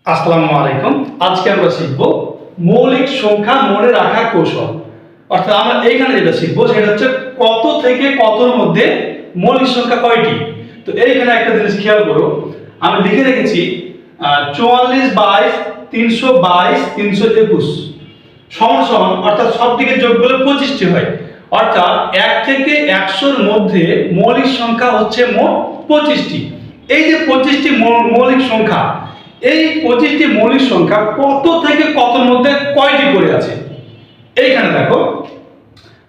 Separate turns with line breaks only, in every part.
আসসালামু আলাইকুম। আজকে আমরা শিখব মৌলিক সংখ্যা মনে রাখার কৌশল। অর্থাৎ আমরা এইখানে যেটা শিখবো সেটা হচ্ছে কত থেকে কতর মধ্যে মৌলিক সংখ্যা কয়টি। তো এইখানে একটা জিনিস খেয়াল করো, আমি লিখে রেখেছি 44 22 322 321 সমান সমান, অর্থাৎ সব দিকে যোগ করলে 25টি হয়। অর্থাৎ 1 থেকে 100-র মধ্যে মৌলিক সংখ্যা হচ্ছে মোট 25টি। এই যে 25টি মৌলিক সংখ্যা, এই 25টি মৌলিক সংখ্যা কত থেকে কতর মধ্যে কয়টি করে আছে। এইখানে দেখো,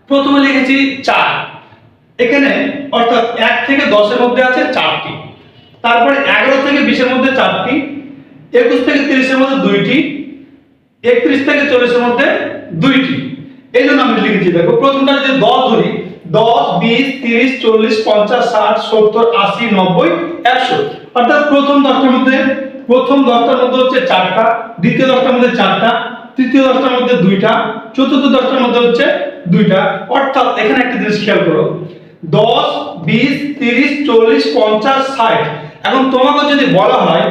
প্রথমে লিখেছি 4 এখানে, অর্থাৎ 1 থেকে 10-এর মধ্যে আছে 4টি। তারপরে 11 থেকে 20-এর মধ্যে 4টি, 21 থেকে 30-এর মধ্যে 2টি, 31 থেকে 40-এর মধ্যে 2টি। এই জন্য আমি লিখেছি, দেখো প্রথমটা যদি 10 ধরি, 10 20 30 40 50 60 70 80 90 100, অর্থাৎ প্রথম 10টার মধ্যে হচ্ছে 4টা, দ্বিতীয় 10টার মধ্যে 4টা, তৃতীয় 10টার মধ্যে 2টা, চতুর্থ 10টার মধ্যে হচ্ছে 2টা। অর্থাৎ এখানে একটা জিনিস খেয়াল করো, 10 20 30 40 50 60। এখন তোমাকে যদি বলা হয়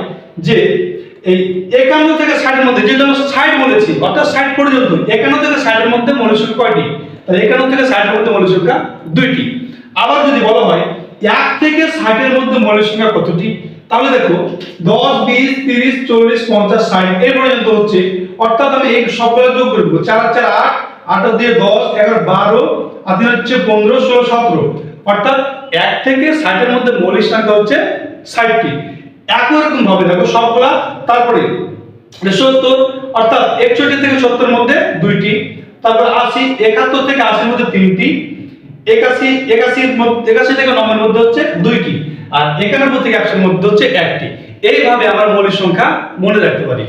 যে এই 51 থেকে 60-এর মধ্যে, যেটা আমরা 60 বলেছি, অর্থাৎ 60 পর্যন্ত, 51 থেকে 60-এর মধ্যে মৌলিক সংখ্যা কয়টি? তাহলে 51 থেকে 60-এর মধ্যে মৌলিক সংখ্যা 2টি। আবার যদি বলা হয় 1 থেকে 60-এর মধ্যে মৌলিক সংখ্যা কতটি, তাহলে দেখো 10 20 30 40 50 60 এই পর্যন্ত হচ্ছে। অর্থাৎ আমি এই সবগুলো যোগ করে দেব, 4 4 8 8 দিয়ে 10 11 12 আর 3 হচ্ছে 15 16 17। অর্থাৎ 1 থেকে 60-এর মধ্যে মৌলিক সংখ্যা হচ্ছে 60টি। একই রকম ভাবে দেখো সবগুলা, তারপরে 70, অর্থাৎ 61 থেকে 70-এর মধ্যে 2টি, তারপর 80 71 থেকে 80-এর মধ্যে 3টি, 81 থেকে 90-এর মধ্যে হচ্ছে 2টি, আর 91 থেকে 100-এর মধ্যে হচ্ছে 1টি। এইভাবে আমরা মৌলিক সংখ্যা মনে রাখতে পারি।